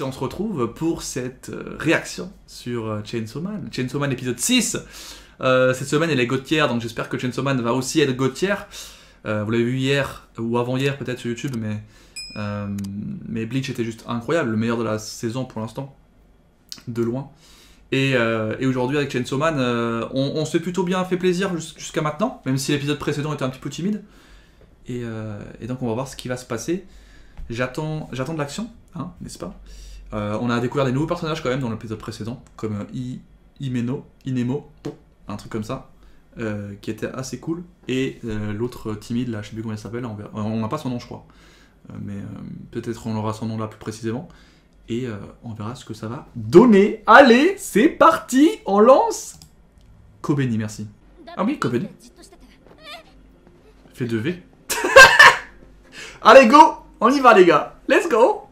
on se retrouve pour cette réaction sur Chainsaw Man. Chainsaw Man épisode 6. Cette semaine elle est GOTY, donc j'espère que Chainsaw Man va aussi être GOTY. Vous l'avez vu hier, ou avant-hier peut-être sur YouTube, mais Bleach était juste incroyable, le meilleur de la saison pour l'instant, de loin. Et aujourd'hui avec Chainsaw Man, on s'est plutôt bien fait plaisir jusqu'à maintenant, même si l'épisode précédent était un petit peu timide. Et donc on va voir ce qui va se passer. J'attends de l'action, hein, n'est-ce pas? On a découvert des nouveaux personnages quand même dans l'épisode précédent, comme Inemo, un truc comme ça, qui était assez cool. Et l'autre timide, là, je sais plus comment elle s'appelle, on n'a pas son nom je crois, mais peut-être on aura son nom là plus précisément. Et on verra ce que ça va donner. Allez, c'est parti, on lance Kobeni, merci. Ah oui, Kobeni. Fait 2V. Allez, go! On y va, les gars. Let's go!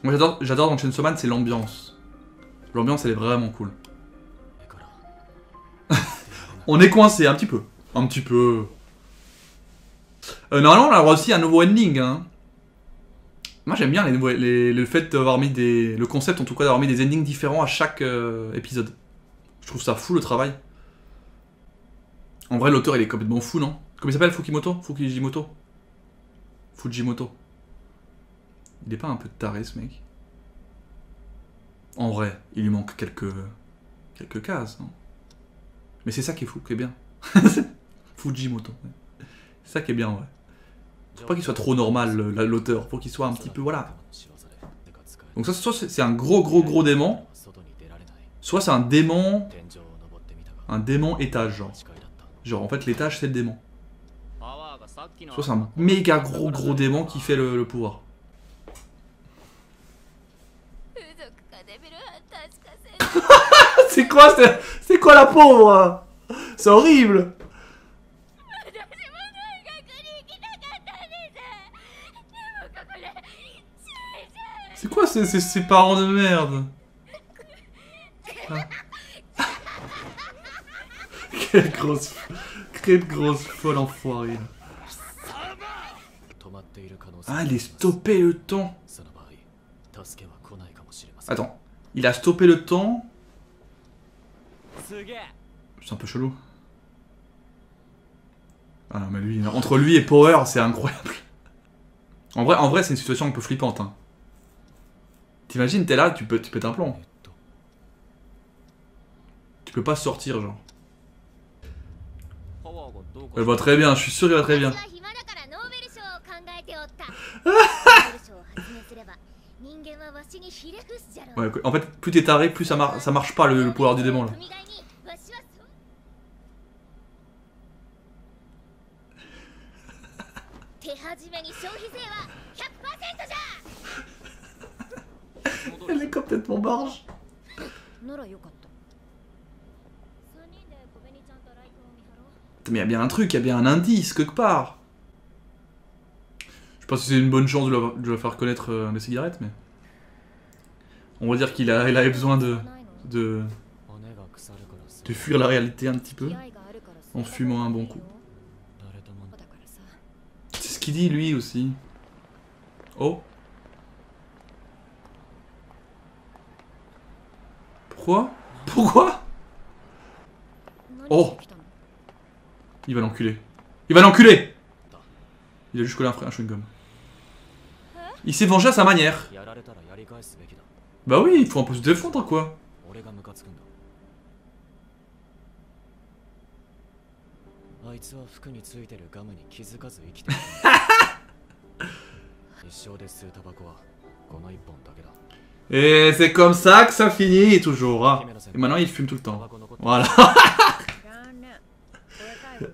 Moi, j'adore dans Chainsaw Man, c'est l'ambiance. L'ambiance, elle est vraiment cool. On est coincé, un petit peu. Un petit peu. Normalement, on a aussi un nouveau ending, hein. Moi, j'aime bien le fait d'avoir mis des... Le concept, en tout cas, d'avoir mis des endings différents à chaque épisode. Je trouve ça fou, le travail. En vrai, l'auteur, il est complètement fou, non? Comment il s'appelle? Fujimoto. Il est pas un peu taré, ce mec? En vrai, il lui manque quelques cases, non? Mais c'est ça qui est fou, qui est bien. Fujimoto. C'est ça qui est bien, ouais. Faut pas qu'il soit trop normal, l'auteur. Faut qu'il soit un petit peu, voilà. Donc ça, soit c'est un gros démon, soit c'est un démon étage, genre. Genre, en fait, l'étage, c'est le démon. Soit c'est un méga gros démon qui fait le pouvoir. C'est quoi la pauvre? C'est horrible. C'est quoi ces parents de merde? Quelle grosse folle enfoirée. Ah, il est stoppé le temps. Attends, il a stoppé le temps. C'est un peu chelou. Ah non, mais lui, entre lui et Power, c'est incroyable. En vrai c'est une situation un peu flippante. Hein. T'imagines, t'es là, tu pètes un plomb. Tu peux pas sortir, genre. Elle va très bien, je suis sûr qu'elle va très bien. Ouais, en fait, plus t'es taré, plus ça marche pas le pouvoir du démon là. Elle est complètement barge. Mais il y a bien un truc, il y a bien un indice quelque part. Je sais pas si c'est une bonne chance de la faire connaître les cigarettes, mais... On va dire qu'il avait besoin de fuir la réalité un petit peu, en fumant un bon coup. C'est ce qu'il dit lui aussi. Oh. Pourquoi? Oh. Il va l'enculer. Il a juste collé un chewing-gum. Il s'est vengé à sa manière. Bah oui, il faut un peu se défendre quoi. Et c'est comme ça que ça finit toujours. Hein. Et maintenant il fume tout le temps. Voilà.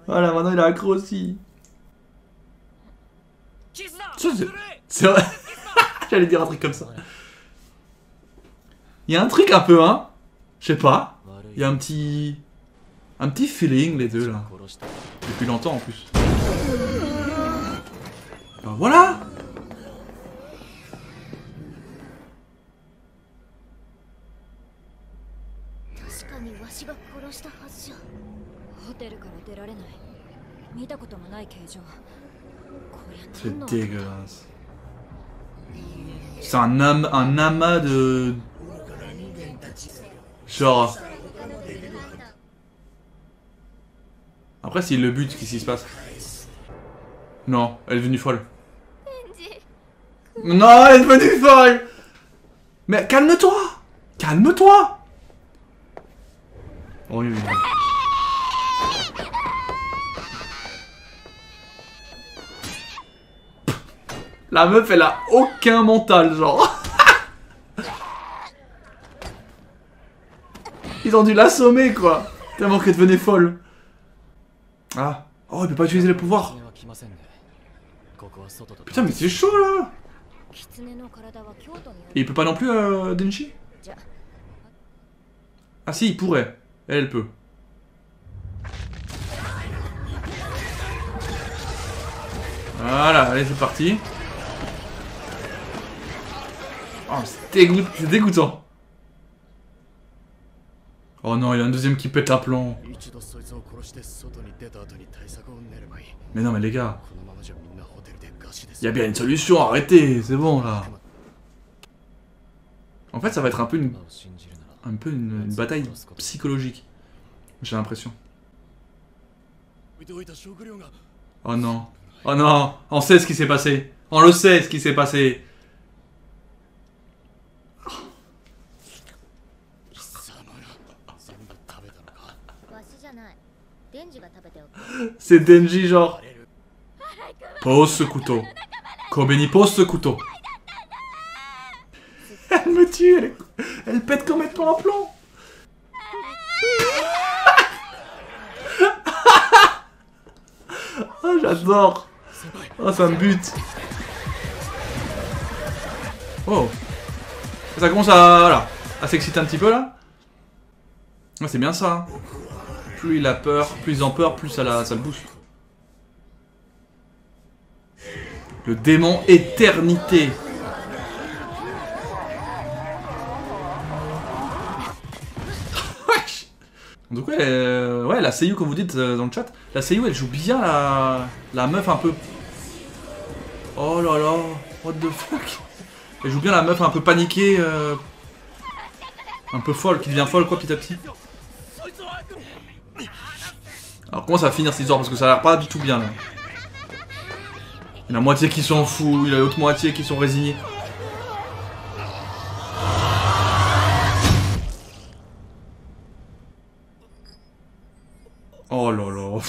Voilà, maintenant il a accro aussi. C'est vrai. J'allais dire un truc comme ça. Il y a un truc un peu, hein. Je sais pas. Il y a un petit feeling les deux là. Depuis longtemps en plus. Ben voilà. C'est dégueulasse. C'est un amas de... Genre... Après, s'il le bute, qu'est-ce qui se passe? Non, elle est devenue folle. Non, elle est devenue folle! Mais calme-toi! Calme-toi! Oh, oui, oui. La meuf, elle a aucun mental, genre. Ils ont dû l'assommer, quoi. Tellement qu'elle devenait folle. Ah. Oh, il peut pas utiliser les pouvoirs. Putain, mais c'est chaud, là. Et il peut pas non plus, Denji? Ah si, il pourrait. Elle peut. Voilà, allez, c'est parti. Oh, c'est dégoûtant. Oh non, il y a un deuxième qui pète un plomb. Mais non, mais les gars. Il y a bien une solution, arrêtez, c'est bon là. En fait, ça va être un peu une bataille psychologique. J'ai l'impression. Oh non. Oh non. On sait ce qui s'est passé. On le sait ce qui s'est passé. C'est Denji genre. Pose ce couteau. Kobeni, pose ce couteau. Elle me tue, elle pète complètement un plomb. Oh, j'adore. Oh, ça me bute. Oh. Ça commence à, voilà, à s'exciter un petit peu là. Ouais, c'est bien ça. Hein. Plus il a peur, plus ils ont peur, plus ça le booste. Le démon éternité. Donc ouais, la seiyuu comme vous dites dans le chat, la seiyuu elle joue bien la meuf un peu... Oh là là, what the fuck. Elle joue bien la meuf un peu paniquée, un peu folle, qui devient folle quoi petit à petit. Alors comment ça va finir cette histoire, parce que ça a l'air pas du tout bien là. Il y a la moitié qui s'en fout, il y a l'autre moitié qui sont résignés. Oh là là.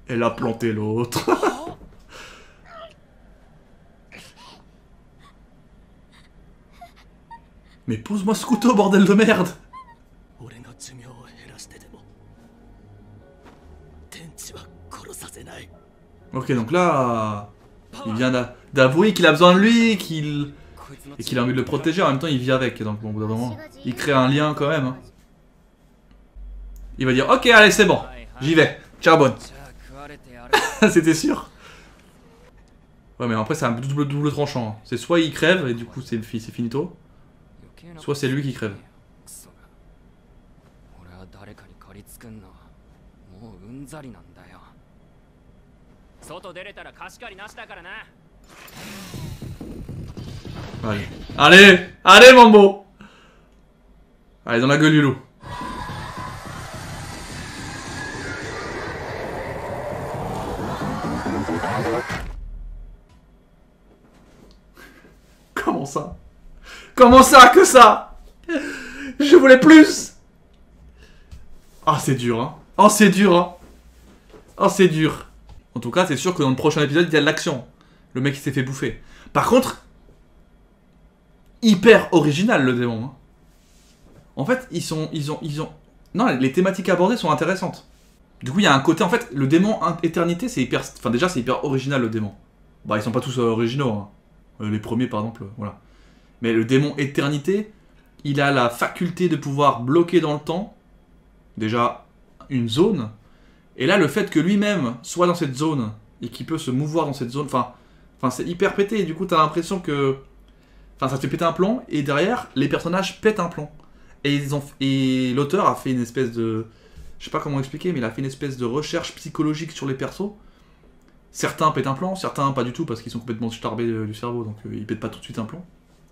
Elle a planté l'autre. Mais pose-moi ce couteau, bordel de merde. Ok, donc là, il vient d'avouer qu'il a besoin de lui et qu'il a envie de le protéger. En même temps, il vit avec. Donc, bon, au bout d'un moment, il crée un lien quand même. Hein. Il va dire, ok, allez, c'est bon, j'y vais. Charbonne. C'était sûr. Ouais, mais après, c'est un double tranchant. C'est soit il crève et du coup, c'est finito. Soit c'est lui qui crève. Allez, allez, allez Mambo. Allez, dans la gueule du loup. Comment ça? Comment ça que ça? Je voulais plus. Ah, c'est dur, hein. Oh, c'est dur, hein. Oh, c'est dur. En tout cas, c'est sûr que dans le prochain épisode, il y a de l'action. Le mec, il s'est fait bouffer. Par contre, hyper original, le démon. Hein. En fait, ils ont... Non, les thématiques abordées sont intéressantes. Du coup, il y a un côté... En fait, le démon éternité, c'est hyper... Enfin, déjà, c'est hyper original, le démon. Bah, ils sont pas tous originaux, hein. Les premiers, par exemple, voilà. Mais le démon éternité, il a la faculté de pouvoir bloquer dans le temps, déjà, une zone. Et là, le fait que lui-même soit dans cette zone, et qu'il peut se mouvoir dans cette zone, enfin c'est hyper pété. Et du coup, t'as l'impression que... Enfin, ça te fait péter un plomb, et derrière, les personnages pètent un plomb. Et l'auteur a fait une espèce de... Je sais pas comment expliquer, mais il a fait une espèce de recherche psychologique sur les persos. Certains pètent un plan, certains pas du tout parce qu'ils sont complètement starbés du cerveau, donc ils pètent pas tout de suite un plan.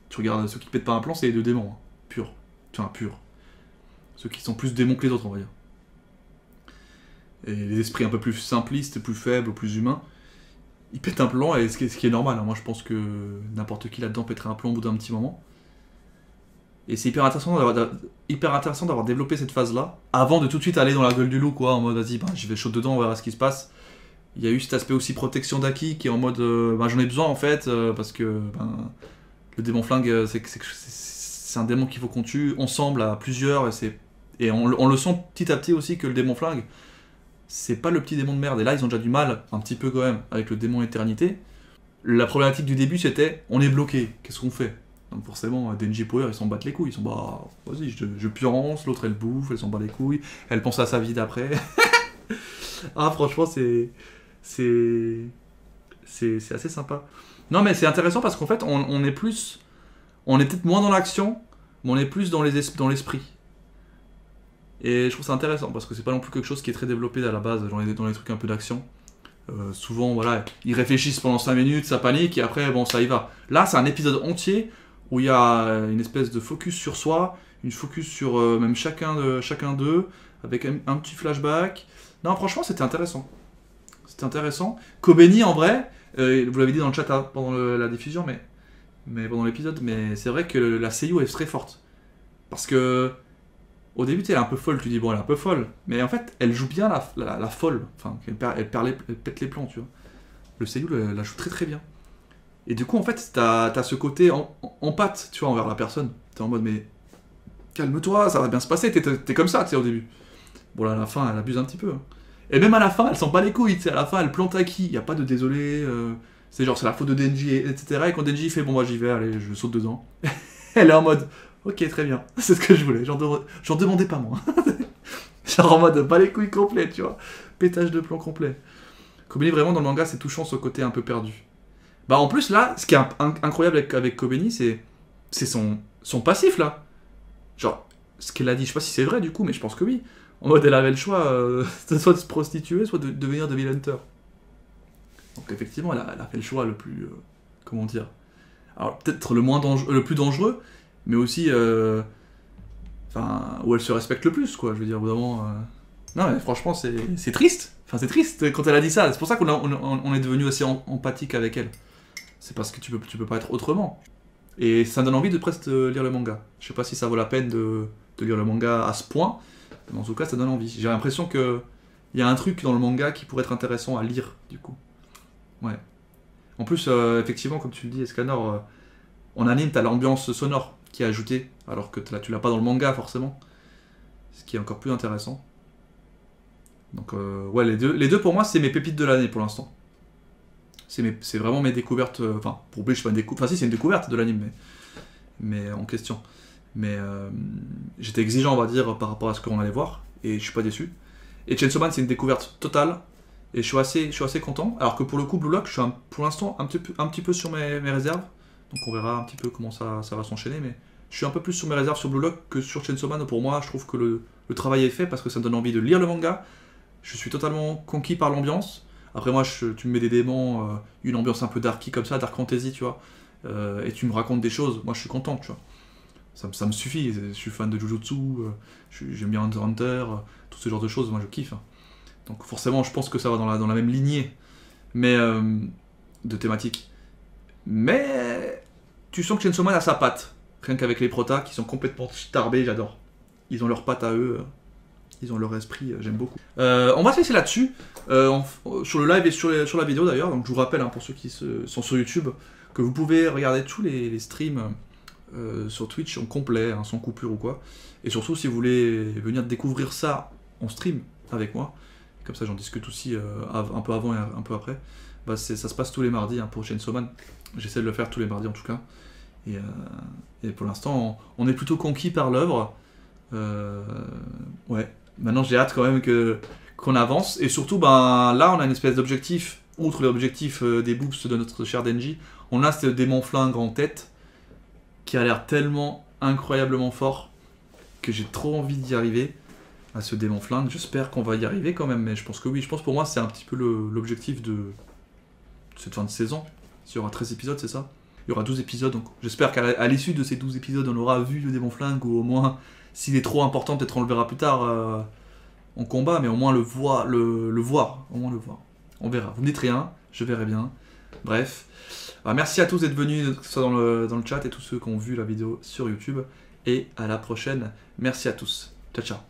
Tu regardes ceux qui pètent pas un plan, c'est les deux démons, hein. Purs. Enfin, purs. Ceux qui sont plus démons que les autres, on va dire. Et les esprits un peu plus simplistes, plus faibles, plus humains, ils pètent un plan, et ce qui est normal, hein. Moi je pense que n'importe qui là-dedans pèterait un plan au bout d'un petit moment. Et c'est hyper intéressant d'avoir développé cette phase-là, avant de tout de suite aller dans la gueule du loup, quoi, en mode vas-y, j'y vais chaud dedans, on verra ce qui se passe. Il y a eu cet aspect aussi protection d'Aki qui est en mode j'en ai besoin en fait, parce que le démon flingue, c'est un démon qu'il faut qu'on tue ensemble à plusieurs, et on le sent petit à petit aussi que le démon flingue, c'est pas le petit démon de merde, et là ils ont déjà du mal, un petit peu quand même, avec le démon éternité. La problématique du début c'était, on est bloqué, qu'est-ce qu'on fait? Donc forcément, Denji Power, ils s'en battent les couilles, ils sont vas-y, je pionce, l'autre elle bouffe, elle s'en bat les couilles, elle pense à sa vie d'après. Ah franchement c'est assez sympa. Non mais c'est intéressant parce qu'en fait on est peut-être moins dans l'action, mais on est plus dans l'esprit. Et je trouve ça intéressant parce que c'est pas non plus quelque chose qui est très développé à la base dans les trucs un peu d'action. Souvent voilà, ils réfléchissent pendant 5 minutes, ça panique et après bon ça y va. Là c'est un épisode entier où il y a une espèce de focus sur soi, une focus sur même chacun d'eux, avec un petit flashback. Non franchement c'était intéressant. C'était intéressant. Kobeni en vrai, vous l'avez dit dans le chat pendant la diffusion, mais pendant l'épisode, mais c'est vrai que la seiyuu est très forte. Parce que au début elle est un peu folle, tu dis bon elle est un peu folle, mais en fait elle joue bien la folle, enfin elle pète les plombs, tu vois. Le seiyuu la joue très très bien. Et du coup en fait t'as ce côté en pâte, tu vois, envers la personne. T'es en mode mais calme-toi, ça va bien se passer, t'es comme ça, tu sais, au début. Bon là à la fin elle abuse un petit peu, hein. Et même à la fin, elle s'en bat les couilles, tu sais, à la fin, elle plante Aki, y a pas de désolé, c'est genre, c'est la faute de Denji, etc. Et quand Denji fait, bon, moi j'y vais, allez, je saute dedans, elle est en mode, ok, très bien, c'est ce que je voulais, j'en demandais pas moins. Genre en mode, pas les couilles complet, tu vois, pétage de plomb complet. Kobeni, vraiment, dans le manga, c'est touchant ce côté un peu perdu. Bah en plus, là, ce qui est incroyable avec Kobeni, c'est son passif, là. Genre, ce qu'elle a dit, je sais pas si c'est vrai du coup, mais je pense que oui. En mode, elle avait le choix soit de se prostituer, soit de devenir Devil Hunter. Donc effectivement, elle a fait le choix le plus... comment dire? Alors peut-être le plus dangereux, mais aussi... où elle se respecte le plus, quoi. Je veux dire, vraiment... Non, mais franchement, c'est triste. Enfin, c'est triste quand elle a dit ça. C'est pour ça qu'on est devenu assez empathique avec elle. C'est parce que tu peux pas être autrement. Et ça donne envie de presque lire le manga. Je sais pas si ça vaut la peine de lire le manga à ce point, mais en tout cas ça donne envie. J'ai l'impression que il y a un truc dans le manga qui pourrait être intéressant à lire du coup. Ouais. En plus, effectivement, comme tu le dis, Escanor, en anime t'as l'ambiance sonore qui est ajoutée, alors que tu l'as pas dans le manga forcément. Ce qui est encore plus intéressant. Donc ouais, les deux pour moi c'est mes pépites de l'année pour l'instant. C'est vraiment mes découvertes. Enfin, pour Bleach, c'est pas une découverte. Enfin, si, c'est une découverte de l'anime, mais en question. Mais j'étais exigeant, on va dire, par rapport à ce qu'on allait voir, et je suis pas déçu. Et Chainsaw Man, c'est une découverte totale, et je suis assez content. Alors que pour le coup, Blue Lock, je suis pour l'instant un petit peu sur mes réserves. Donc on verra un petit peu comment ça va s'enchaîner, mais je suis un peu plus sur mes réserves sur Blue Lock que sur Chainsaw Man. Pour moi, je trouve que le travail est fait parce que ça me donne envie de lire le manga. Je suis totalement conquis par l'ambiance. Après moi, tu me mets des démons, une ambiance un peu darky comme ça, dark fantasy, tu vois, et tu me racontes des choses, moi je suis content, tu vois. Ça me suffit, je suis fan de Jujutsu, j'aime bien Hunter x Hunter, tout ce genre de choses, moi je kiffe. Donc forcément, je pense que ça va dans la même lignée, mais de thématique. Mais tu sens que Chainsaw Man a sa patte, rien qu'avec les protas qui sont complètement starbés, j'adore. Ils ont leur patte à eux, ils ont leur esprit, j'aime beaucoup. On va se laisser là-dessus, sur le live et sur la vidéo d'ailleurs, donc je vous rappelle, hein, pour ceux qui sont sur YouTube, que vous pouvez regarder tous les streams sur Twitch en complet, hein, sans coupure ou quoi. Et surtout, si vous voulez venir découvrir ça en stream avec moi, comme ça j'en discute aussi un peu avant et un peu après, bah ça se passe tous les mardis, hein, pour Chainsaw Man. J'essaie de le faire tous les mardis en tout cas. Et pour l'instant, on est plutôt conquis par l'œuvre. Ouais. Maintenant, j'ai hâte quand même qu'on avance. Et surtout, ben, là, on a une espèce d'objectif, outre l'objectif des boobs de notre cher Denji, on a ce démon flingue en tête, qui a l'air tellement incroyablement fort, que j'ai trop envie d'y arriver, à ce démon flingue. J'espère qu'on va y arriver quand même, mais je pense que oui. Je pense pour moi, c'est un petit peu l'objectif cette fin de saison. Il y aura 13 épisodes, c'est ça? Il y aura 12 épisodes, donc j'espère qu'à l'issue de ces 12 épisodes, on aura vu le démon flingue, ou au moins, s'il est trop important, peut-être on le verra plus tard en combat, mais au moins le voir. Au moins le voir. On verra. Vous me dites rien, je verrai bien. Bref. Merci à tous d'être venus, que ce soit dans le chat, et tous ceux qui ont vu la vidéo sur YouTube. Et à la prochaine. Merci à tous. Ciao, ciao.